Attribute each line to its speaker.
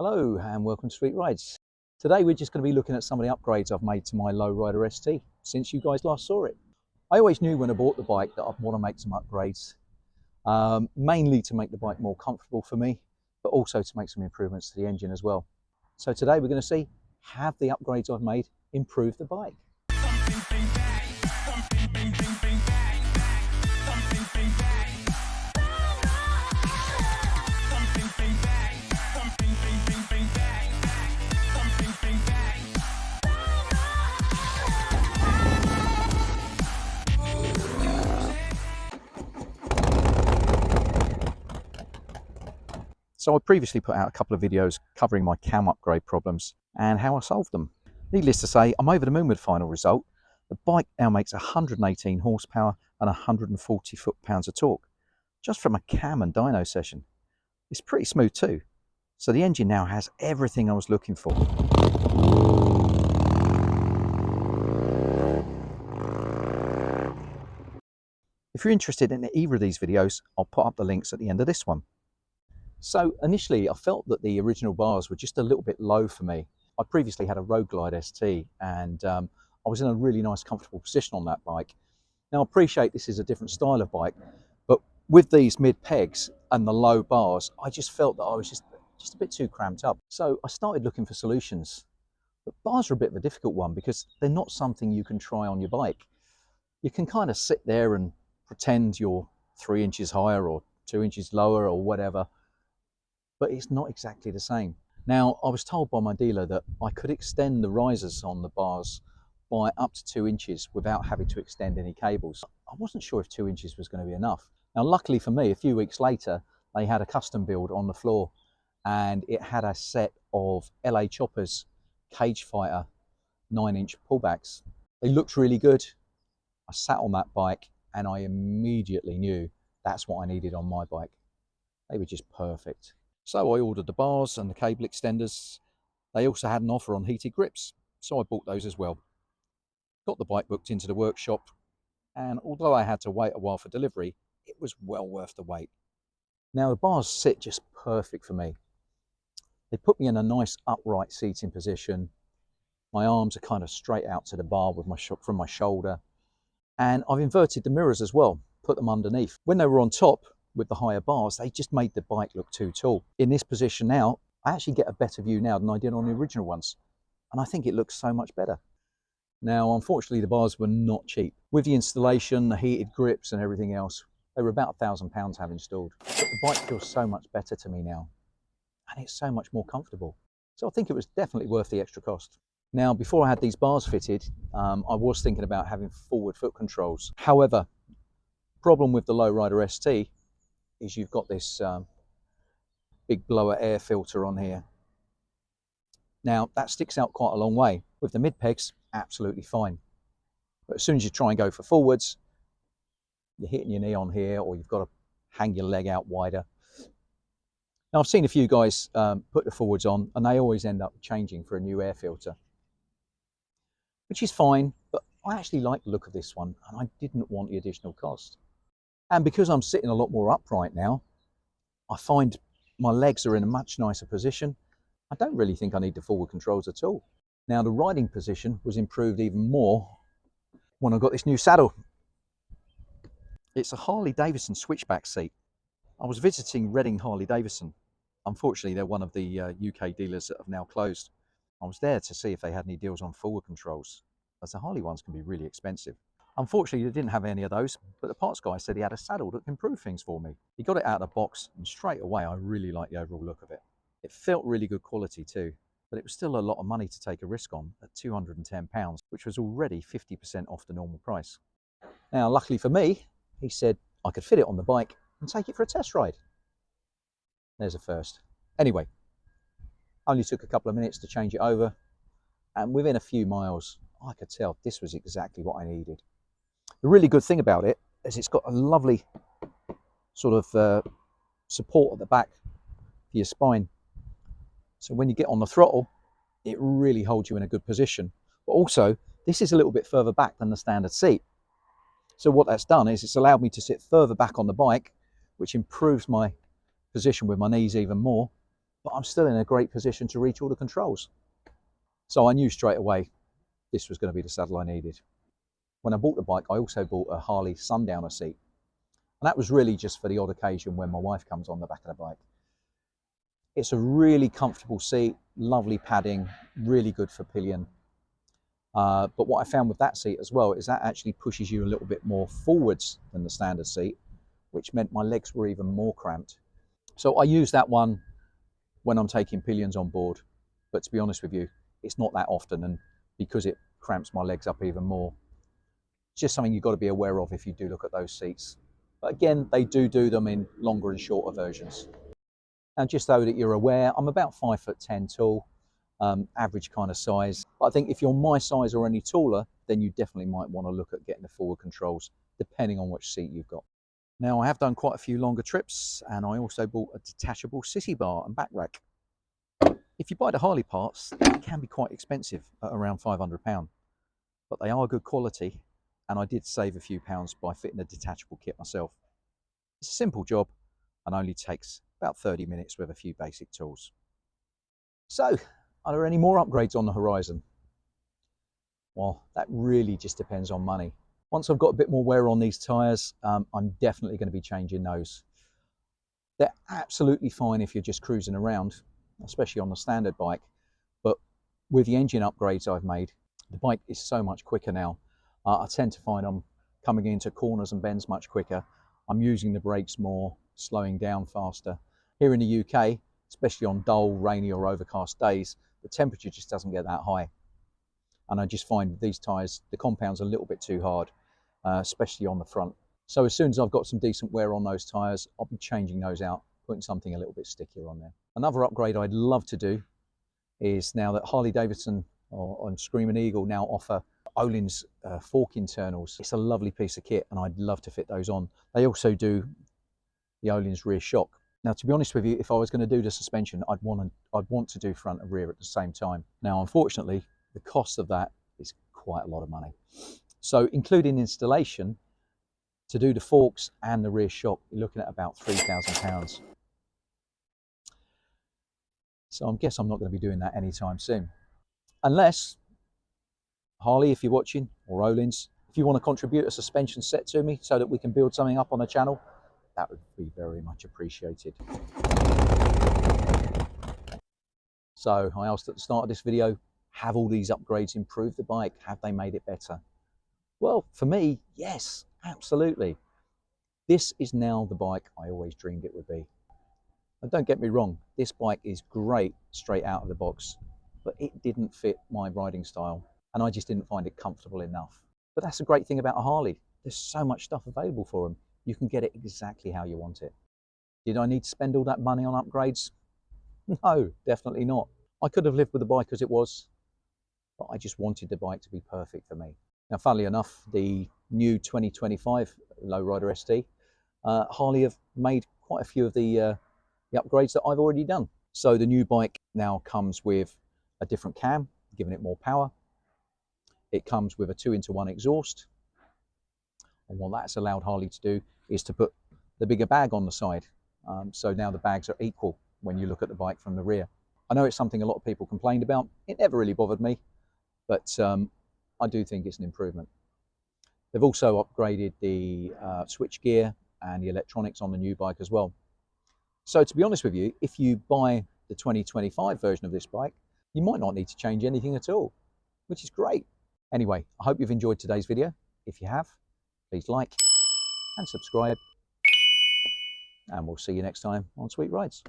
Speaker 1: Hello and welcome to Sweet Rides. Today we're just going to be looking at some of the upgrades I've made to my Lowrider ST since you guys last saw it. I always knew when I bought the bike that I'd want to make some upgrades, mainly to make the bike more comfortable for me, but also to make some improvements to the engine as well. So today we're going to see, have the upgrades I've made improved the bike? So I previously put out a couple of videos covering my cam upgrade problems and how I solved them. Needless to say, I'm over the moon with the final result. The bike now makes 118 horsepower and 140 foot-pounds of torque, just from a cam and dyno session. It's pretty smooth too. So the engine now has everything I was looking for. If you're interested in either of these videos, I'll put up the links at the end of this one. So initially I felt that the original bars were just a little bit low for me. I previously had a Road Glide ST and I was in a really nice comfortable position on that bike. Now I appreciate this is a different style of bike, but with these mid pegs and the low bars, I just felt that I was just a bit too cramped up. So I started looking for solutions. But bars are a bit of a difficult one because they're not something you can try on your bike. You can kind of sit there and pretend you're 3 inches higher or 2 inches lower or whatever, but it's not exactly the same. Now, I was told by my dealer that I could extend the risers on the bars by up to 2 inches without having to extend any cables. I wasn't sure if 2 inches was going to be enough. Now, luckily for me, a few weeks later, they had a custom build on the floor and it had a set of LA Choppers Cage Fighter 9-inch pullbacks. They looked really good. I sat on that bike and I immediately knew that's what I needed on my bike. They were just perfect. So I ordered the bars and the cable extenders. They also had an offer on heated grips, so I bought those as well. Got the bike booked into the workshop, and although I had to wait a while for delivery, it was well worth the wait. Now the bars sit just perfect for me. They put me in a nice upright seating position. My arms are kind of straight out to the bar with from my shoulder. And I've inverted the mirrors as well, put them underneath. When they were on top, with the higher bars, they just made the bike look too tall. In this position now, I actually get a better view now than I did on the original ones. And I think it looks so much better. Now, unfortunately, the bars were not cheap. With the installation, the heated grips and everything else, they were about £1,000 to have installed. But the bike feels so much better to me now. And it's so much more comfortable. So I think it was definitely worth the extra cost. Now, before I had these bars fitted, I was thinking about having forward foot controls. However, problem with the Lowrider ST is you've got this big blower air filter on here. Now that sticks out quite a long way. With the mid pegs, absolutely fine. But as soon as you try and go for forwards, you're hitting your knee on here, or you've got to hang your leg out wider. Now I've seen a few guys put the forwards on and they always end up changing for a new air filter, which is fine, but I actually like the look of this one and I didn't want the additional cost. And because I'm sitting a lot more upright now, I find my legs are in a much nicer position. I don't really think I need the forward controls at all. Now the riding position was improved even more when I got this new saddle. It's a Harley-Davidson switchback seat. I was visiting Reading Harley-Davidson. Unfortunately, they're one of the UK dealers that have now closed. I was there to see if they had any deals on forward controls, as the Harley ones can be really expensive. Unfortunately, they didn't have any of those, but the parts guy said he had a saddle that can improve things for me. He got it out of the box, and straight away, I really liked the overall look of it. It felt really good quality too, but it was still a lot of money to take a risk on at £210, which was already 50% off the normal price. Now, luckily for me, he said I could fit it on the bike and take it for a test ride. There's a first. Anyway, only took a couple of minutes to change it over, and within a few miles, I could tell this was exactly what I needed. The really good thing about it is it's got a lovely sort of support at the back for your spine. So when you get on the throttle, it really holds you in a good position. But also, this is a little bit further back than the standard seat. So what that's done is it's allowed me to sit further back on the bike, which improves my position with my knees even more. but I'm still in a great position to reach all the controls. So I knew straight away this was going to be the saddle I needed. When I bought the bike, I also bought a Harley Sundowner seat. And that was really just for the odd occasion when my wife comes on the back of the bike. It's a really comfortable seat, lovely padding, really good for pillion. But what I found with that seat as well is that actually pushes you a little bit more forwards than the standard seat, which meant my legs were even more cramped. So I use that one when I'm taking pillions on board. But to be honest with you, it's not that often, and because it cramps my legs up even more. It's just something you've got to be aware of if you do look at those seats. But again, they do them in longer and shorter versions. And just so that you're aware, I'm about 5'10" tall, average kind of size. But I think if you're my size or any taller, then you definitely might want to look at getting the forward controls, depending on which seat you've got. Now, I have done quite a few longer trips, and I also bought a detachable sissy bar and back rack. If you buy the Harley parts, they can be quite expensive at around £500, but they are good quality, and I did save a few pounds by fitting a detachable kit myself. It's a simple job and only takes about 30 minutes with a few basic tools. So, are there any more upgrades on the horizon? Well, that really just depends on money. Once I've got a bit more wear on these tyres, I'm definitely going to be changing those. They're absolutely fine if you're just cruising around, especially on the standard bike, but with the engine upgrades I've made, the bike is so much quicker now. I tend to find I'm coming into corners and bends much quicker. I'm using the brakes more, slowing down faster. Here in the UK, especially on dull, rainy or overcast days, the temperature just doesn't get that high. And I just find these tyres, the compound's a little bit too hard, especially on the front. So as soon as I've got some decent wear on those tyres, I'll be changing those out, putting something a little bit stickier on there. Another upgrade I'd love to do is, now that Harley-Davidson and Screaming Eagle now offer Öhlins fork internals. It's a lovely piece of kit and I'd love to fit those on. They also do the Öhlins rear shock. Now, to be honest with you, if I was going to do the suspension, I'd want to do front and rear at the same time. Now, unfortunately, the cost of that is quite a lot of money. So including installation, to do the forks and the rear shock, you're looking at about £3,000. So I guess I'm not going to be doing that anytime soon. Unless, Harley, if you're watching, or Öhlins, if you want to contribute a suspension set to me so that we can build something up on the channel, that would be very much appreciated. So I asked at the start of this video, have all these upgrades improved the bike? Have they made it better? Well, for me, yes, absolutely. This is now the bike I always dreamed it would be. And don't get me wrong, this bike is great straight out of the box, but it didn't fit my riding style and I just didn't find it comfortable enough. But that's the great thing about a Harley. There's so much stuff available for them. You can get it exactly how you want it. Did I need to spend all that money on upgrades? No, definitely not. I could have lived with the bike as it was, but I just wanted the bike to be perfect for me. Now, funnily enough, the new 2025 Lowrider ST, Harley have made quite a few of the upgrades that I've already done. So the new bike now comes with a different cam, giving it more power. It comes with a 2-into-1 exhaust. And what that's allowed Harley to do is to put the bigger bag on the side. So now the bags are equal when you look at the bike from the rear. I know it's something a lot of people complained about. It never really bothered me, but I do think it's an improvement. They've also upgraded the switch gear and the electronics on the new bike as well. So to be honest with you, if you buy the 2025 version of this bike, you might not need to change anything at all, which is great. Anyway, I hope you've enjoyed today's video. If you have, please like and subscribe, and we'll see you next time on Sweet Rides.